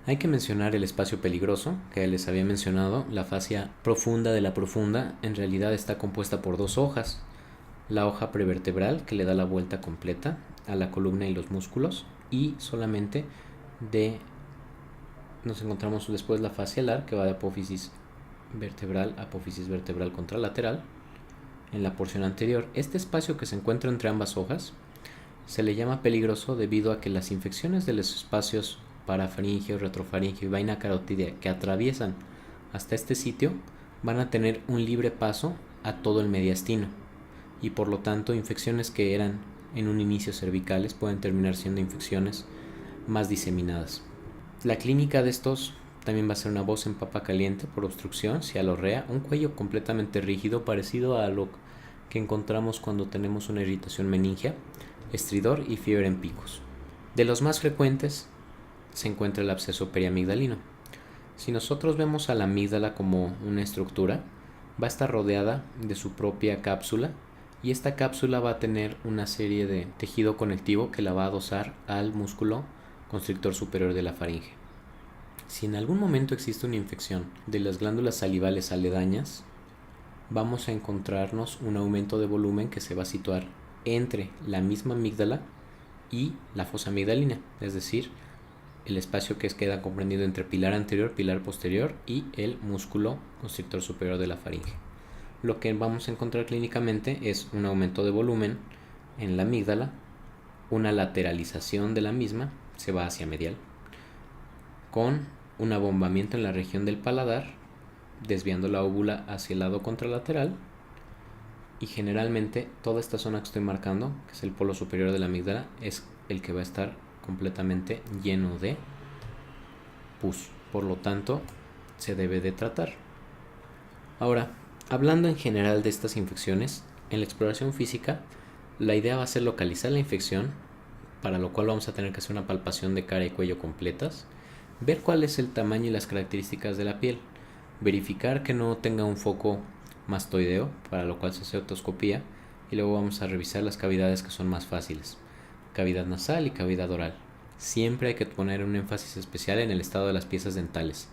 Hay que mencionar el espacio peligroso, que les había mencionado. La fascia profunda de la profunda en realidad está compuesta por dos hojas. La hoja prevertebral, que le da la vuelta completa a la columna y los músculos, y solamente de nos encontramos después la fascia alar, que va de apófisis vertebral contralateral en la porción anterior. Este espacio que se encuentra entre ambas hojas se le llama peligroso debido a que las infecciones de los espacios parafaringeo, retrofaringeo y vaina carotídea que atraviesan hasta este sitio van a tener un libre paso a todo el mediastino, y por lo tanto infecciones que eran en un inicio cervicales pueden terminar siendo infecciones más diseminadas. La clínica de estos también va a ser una voz en papa caliente por obstrucción, cialorrea, un cuello completamente rígido parecido a lo que encontramos cuando tenemos una irritación meningea, estridor y fiebre en picos. De los más frecuentes se encuentra el absceso periamigdalino. Si nosotros vemos a la amígdala como una estructura, va a estar rodeada de su propia cápsula, y esta cápsula va a tener una serie de tejido conectivo que la va a adosar al músculo constrictor superior de la faringe. Si en algún momento existe una infección de las glándulas salivales aledañas, vamos a encontrarnos un aumento de volumen que se va a situar entre la misma amígdala y la fosa amigdalina, es decir, el espacio que queda comprendido entre pilar anterior, pilar posterior y el músculo constrictor superior de la faringe. Lo que vamos a encontrar clínicamente es un aumento de volumen en la amígdala, una lateralización de la misma, se va hacia medial, con un abombamiento en la región del paladar, desviando la óvula hacia el lado contralateral, y generalmente toda esta zona que estoy marcando, que es el polo superior de la amígdala, es el que va a estar completamente lleno de pus. Por lo tanto, se debe de tratar. Ahora, hablando en general de estas infecciones, en la exploración física, la idea va a ser localizar la infección, para lo cual vamos a tener que hacer una palpación de cara y cuello completas, ver cuál es el tamaño y las características de la piel, verificar que no tenga un foco mastoideo, para lo cual se hace otoscopía, y luego vamos a revisar las cavidades que son más fáciles, cavidad nasal y cavidad oral. Siempre hay que poner un énfasis especial en el estado de las piezas dentales.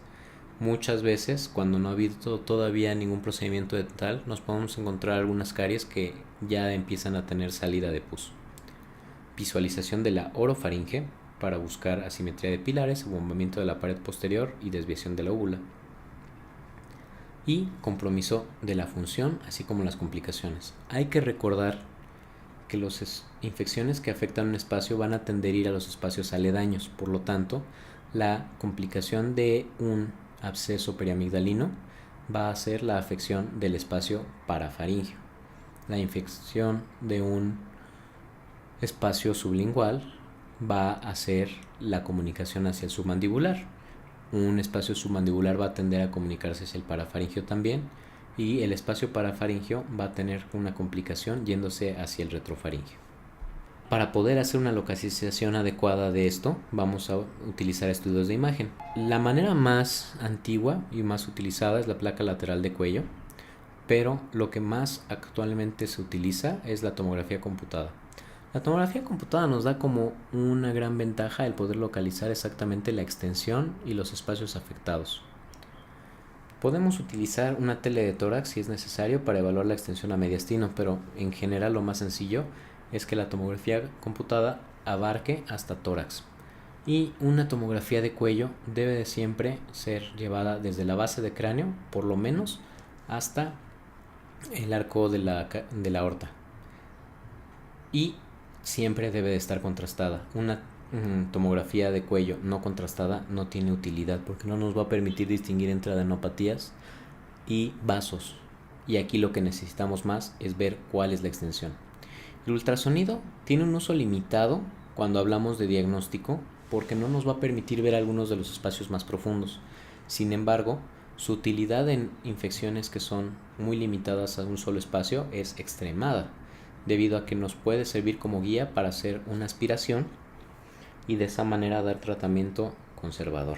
Muchas veces, cuando no ha habido todavía ningún procedimiento dental, nos podemos encontrar algunas caries que ya empiezan a tener salida de pus. Visualización de la orofaringe para buscar asimetría de pilares, abombamiento de la pared posterior y desviación de la óvula. Y compromiso de la función, así como las complicaciones. Hay que recordar que las infecciones que afectan un espacio van a tender a ir a los espacios aledaños. Por lo tanto, la complicación de un absceso periamigdalino va a ser la afección del espacio parafaringeo. La infección de un espacio sublingual va a ser la comunicación hacia el submandibular. Un espacio submandibular va a tender a comunicarse hacia el parafaringeo también, y el espacio parafaringeo va a tener una complicación yéndose hacia el retrofaringeo. Para poder hacer una localización adecuada de esto, vamos a utilizar estudios de imagen. La manera más antigua y más utilizada es la placa lateral de cuello, pero lo que más actualmente se utiliza es la tomografía computada. La tomografía computada nos da como una gran ventaja el poder localizar exactamente la extensión y los espacios afectados. Podemos utilizar una tele de tórax si es necesario para evaluar la extensión a mediastino, pero en general lo más sencillo es que la tomografía computada abarque hasta tórax. Y una tomografía de cuello debe de siempre ser llevada desde la base de cráneo, por lo menos, hasta el arco de la aorta. Y siempre debe de estar contrastada. Una tomografía de cuello no contrastada no tiene utilidad porque no nos va a permitir distinguir entre adenopatías y vasos. Y aquí lo que necesitamos más es ver cuál es la extensión. El ultrasonido tiene un uso limitado cuando hablamos de diagnóstico porque no nos va a permitir ver algunos de los espacios más profundos. Sin embargo, su utilidad en infecciones que son muy limitadas a un solo espacio es extremada, debido a que nos puede servir como guía para hacer una aspiración y de esa manera dar tratamiento conservador.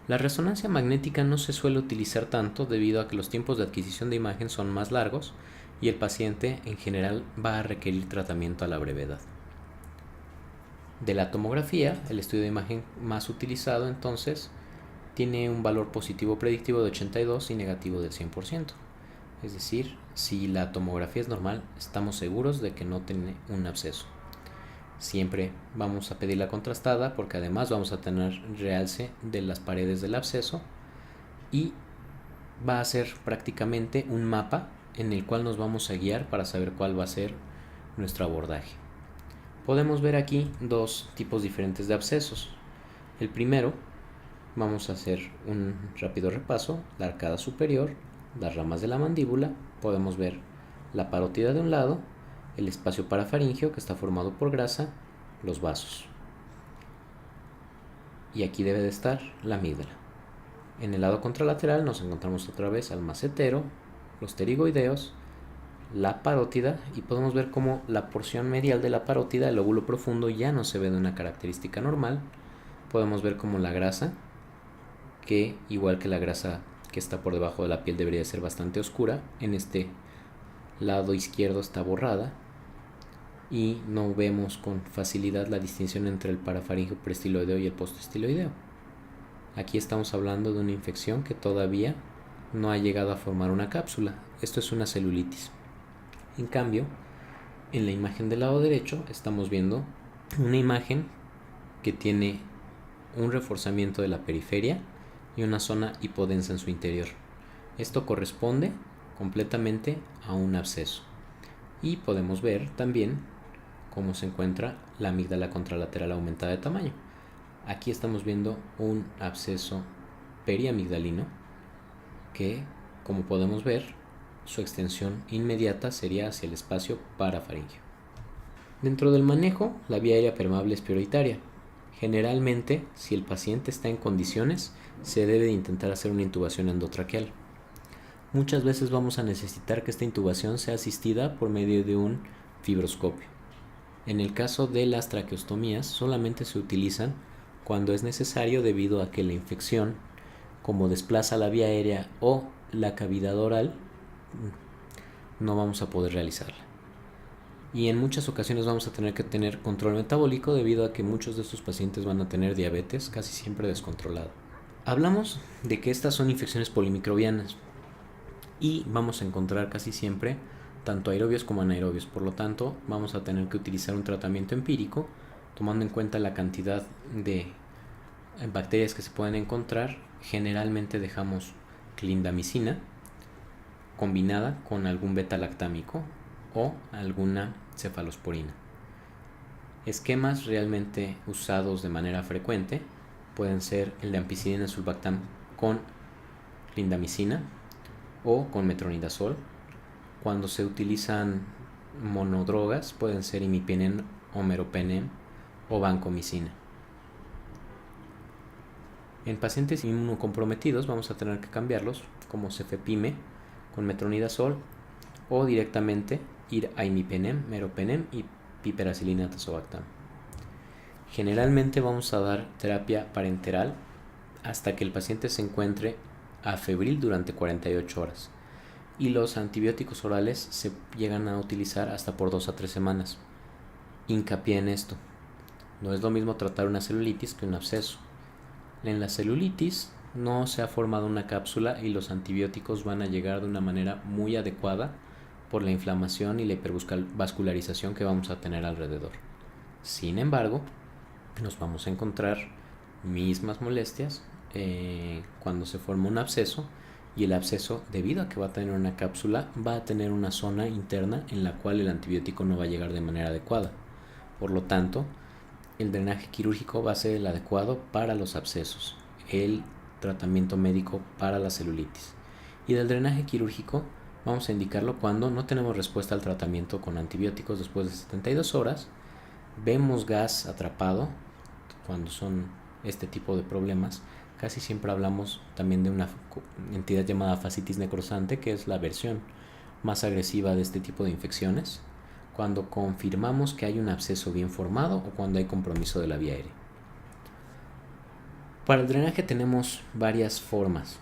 La resonancia magnética no se suele utilizar tanto debido a que los tiempos de adquisición de imagen son más largos y el paciente en general va a requerir tratamiento a la brevedad. de la tomografía, el estudio de imagen más utilizado entonces tiene un valor positivo predictivo de 82 y negativo del 100%. Es decir, si la tomografía es normal, estamos seguros de que no tiene un absceso. Siempre vamos a pedir la contrastada porque además vamos a tener realce de las paredes del absceso y va a ser prácticamente un mapa en el cual nos vamos a guiar para saber cuál va a ser nuestro abordaje. Podemos ver aquí dos tipos diferentes de abscesos. El primero, vamos a hacer un rápido repaso: la arcada superior, las ramas de la mandíbula, podemos ver la parótida de un lado, el espacio parafaringeo que está formado por grasa, los vasos. Y aquí debe de estar la amígdala. En el lado contralateral nos encontramos otra vez al macetero, los pterigoideos, la parótida, y podemos ver cómo la porción medial de la parótida, el lóbulo profundo, ya no se ve de una característica normal. Podemos ver como la grasa, que igual que la grasa que está por debajo de la piel debería ser bastante oscura, en este lado izquierdo está borrada y no vemos con facilidad la distinción entre el parafaringeo preestiloideo y el postestiloideo. Aquí estamos hablando de una infección que todavía no ha llegado a formar una cápsula. Esto es una celulitis. En cambio, en la imagen del lado derecho estamos viendo una imagen que tiene un reforzamiento de la periferia y una zona hipodensa en su interior. Esto corresponde completamente a un absceso. Y podemos ver también cómo se encuentra la amígdala contralateral aumentada de tamaño. Aquí estamos viendo un absceso periamigdalino que, como podemos ver, su extensión inmediata sería hacia el espacio parafaringeo. Dentro del manejo, la vía aérea permeable es prioritaria. Generalmente, si el paciente está en condiciones, se debe de intentar hacer una intubación endotraqueal. Muchas veces vamos a necesitar que esta intubación sea asistida por medio de un fibroscopio. En el caso de las traqueostomías, solamente se utilizan cuando es necesario debido a que la infección, como desplaza la vía aérea o la cavidad oral, no vamos a poder realizarla. Y en muchas ocasiones vamos a tener que tener control metabólico debido a que muchos de estos pacientes van a tener diabetes casi siempre descontrolado. Hablamos de que estas son infecciones polimicrobianas y vamos a encontrar casi siempre tanto aerobios como anaerobios. Por lo tanto, vamos a tener que utilizar un tratamiento empírico tomando en cuenta la cantidad de bacterias que se pueden encontrar. Generalmente dejamos clindamicina combinada con algún beta-lactámico o alguna cefalosporina. Esquemas realmente usados de manera frecuente pueden ser el de ampicilina sulbactam con clindamicina o con metronidazol. Cuando se utilizan monodrogas pueden ser imipenem o meropenem o vancomicina. En pacientes inmunocomprometidos vamos a tener que cambiarlos como cefepime con metronidazol o directamente ir a imipenem, meropenem y piperacilina tazobactam. Generalmente vamos a dar terapia parenteral hasta que el paciente se encuentre afebril durante 48 horas y los antibióticos orales se llegan a utilizar hasta por 2 a 3 semanas. Hincapié en esto: no es lo mismo tratar una celulitis que un absceso. En la celulitis no se ha formado una cápsula y los antibióticos van a llegar de una manera muy adecuada por la inflamación y la hipervascularización que vamos a tener alrededor. Sin embargo, nos vamos a encontrar mismas molestias cuando se forma un absceso, y el absceso, debido a que va a tener una cápsula, va a tener una zona interna en la cual el antibiótico no va a llegar de manera adecuada. Por lo tanto, el drenaje quirúrgico va a ser el adecuado para los abscesos, el tratamiento médico para la celulitis. Y del drenaje quirúrgico vamos a indicarlo cuando no tenemos respuesta al tratamiento con antibióticos después de 72 horas, vemos gas atrapado. Cuando son este tipo de problemas, casi siempre hablamos también de una entidad llamada fascitis necrosante, que es la versión más agresiva de este tipo de infecciones, cuando confirmamos que hay un absceso bien formado o cuando hay compromiso de la vía aérea. Para el drenaje tenemos varias formas.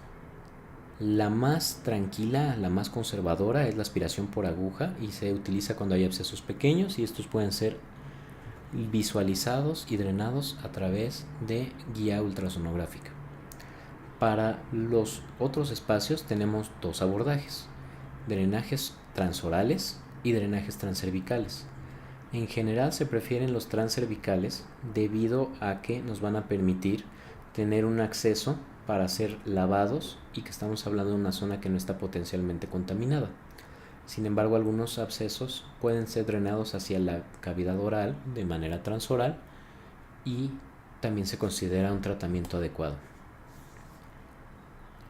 La más tranquila, la más conservadora, es la aspiración por aguja y se utiliza cuando hay abscesos pequeños, y estos pueden ser visualizados y drenados a través de guía ultrasonográfica. Para los otros espacios tenemos dos abordajes: drenajes transorales y drenajes transcervicales. En general se prefieren los transcervicales debido a que nos van a permitir tener un acceso para hacer lavados y que estamos hablando de una zona que no está potencialmente contaminada. Sin embargo, algunos abscesos pueden ser drenados hacia la cavidad oral de manera transoral y también se considera un tratamiento adecuado.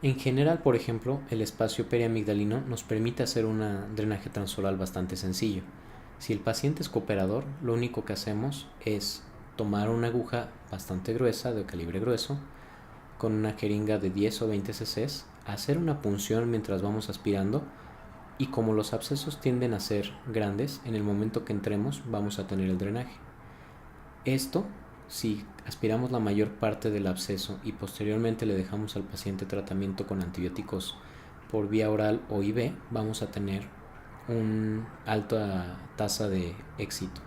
En general, por ejemplo, el espacio periamigdalino nos permite hacer un drenaje transoral bastante sencillo. Si el paciente es cooperador, lo único que hacemos es tomar una aguja bastante gruesa, de calibre grueso, con una jeringa de 10 o 20 cc, hacer una punción mientras vamos aspirando, y como los abscesos tienden a ser grandes, en el momento que entremos vamos a tener el drenaje. Esto, si aspiramos la mayor parte del absceso y posteriormente le dejamos al paciente tratamiento con antibióticos por vía oral o IV, vamos a tener una alta tasa de éxito.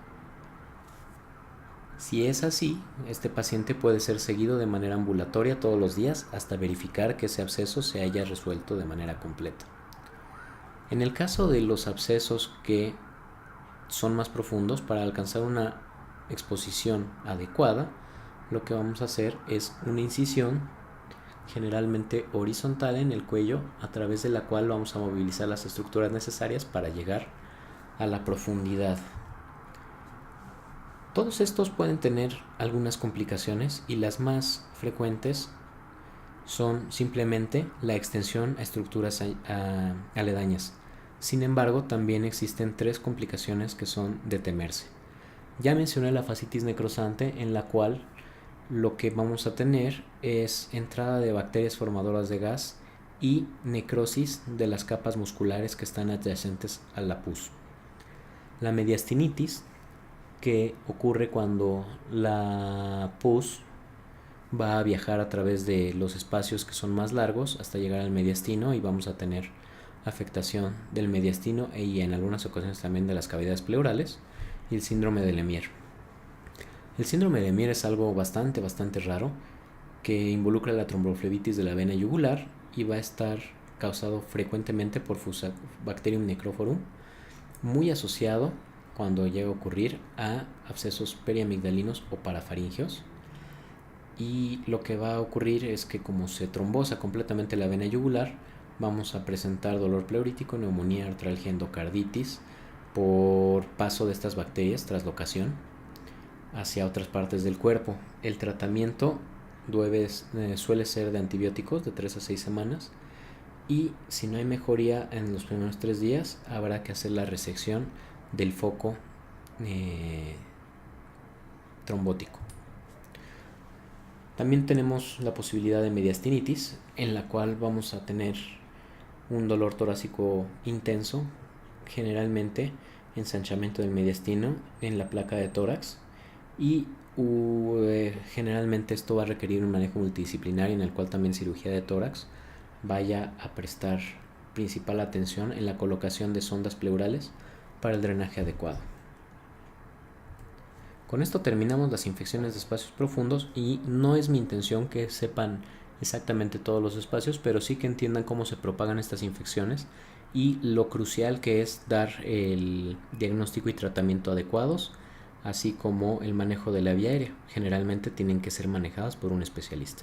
Si es así, este paciente puede ser seguido de manera ambulatoria todos los días hasta verificar que ese absceso se haya resuelto de manera completa. En el caso de los abscesos que son más profundos, para alcanzar una exposición adecuada, lo que vamos a hacer es una incisión generalmente horizontal en el cuello, a través de la cual vamos a movilizar las estructuras necesarias para llegar a la profundidad. Todos estos pueden tener algunas complicaciones y las más frecuentes son simplemente la extensión a estructuras aledañas. Sin embargo, también existen tres complicaciones que son de temerse. Ya mencioné la fascitis necrosante, en la cual lo que vamos a tener es entrada de bacterias formadoras de gas y necrosis de las capas musculares que están adyacentes a la pus. La mediastinitis, que ocurre cuando la pus va a viajar a través de los espacios que son más largos hasta llegar al mediastino, y vamos a tener afectación del mediastino y en algunas ocasiones también de las cavidades pleurales, y el síndrome de Lemierre. El síndrome de Lemierre es algo bastante raro, que involucra la tromboflebitis de la vena yugular y va a estar causado frecuentemente por Fusobacterium necrophorum, muy asociado, cuando llega a ocurrir, a abscesos periamigdalinos o parafaringeos. Y lo que va a ocurrir es que, como se trombosa completamente la vena yugular, vamos a presentar dolor pleurítico, neumonía, artralgia, endocarditis por paso de estas bacterias, traslocación hacia otras partes del cuerpo. El tratamiento suele ser de antibióticos de 3 a 6 semanas, y si no hay mejoría en los primeros 3 días, habrá que hacer la resección del foco trombótico. También tenemos la posibilidad de mediastinitis, en la cual vamos a tener un dolor torácico intenso, generalmente ensanchamiento del mediastino en la placa de tórax, y generalmente esto va a requerir un manejo multidisciplinario, en el cual también cirugía de tórax vaya a prestar principal atención en la colocación de sondas pleurales para el drenaje adecuado. Con esto terminamos las infecciones de espacios profundos, y no es mi intención que sepan exactamente todos los espacios, pero sí que entiendan cómo se propagan estas infecciones y lo crucial que es dar el diagnóstico y tratamiento adecuados, así como el manejo de la vía aérea. Generalmente tienen que ser manejadas por un especialista.